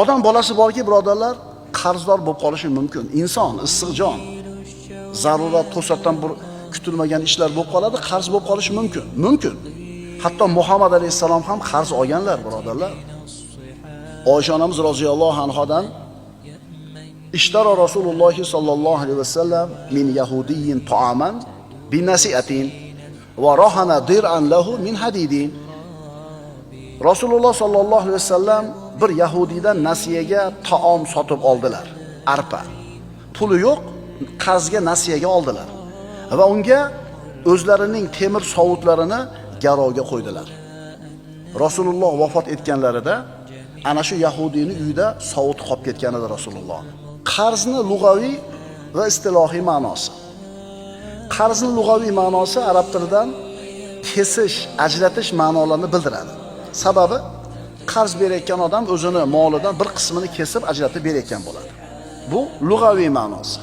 Odam bolasi borki, birodarlar, qarzdor bo'lib qolishi mumkin. Inson issiq jon, zarurat to'satdan bir kutilmagan ishlar bo'lib qoladi, qarz bo'lib qolishi mumkin. Mumkin. Hatto Muhammad alayhisalom ham qarz olganlar, birodarlar. Oysha onamiz roziyallohu anhodan ishtara Rasululloh sallallohu alayhi vasallam min yahudiyyin ta'aman bi nasi'atin va rahana dir'an lahu min hadidin. Rasululloh sallallohu alayhi vasallam bir yahudiydan nasiyaga taom sotib oldilar. Arpa. Puli yo'q, qarzga nasiyaga oldilar. Va unga o'zlarining temir sovutlarini garovga qo'ydilar. Rasululloh vafot etganlarida ana shu yahudiyning uyida sovut qolib ketgan edi Rasululloh. Qarzni lug'aviy va istilohiy ma'nosi. Qarzni lug'aviy ma'nosi arab tilidan kesish, ajratish ma'nolarini bildiradi. Sababi qarz berayotgan odam o'zini molidan bir qismini kesib ajratib berayotgan bo'ladi. Bu lug'aviy ma'nosi.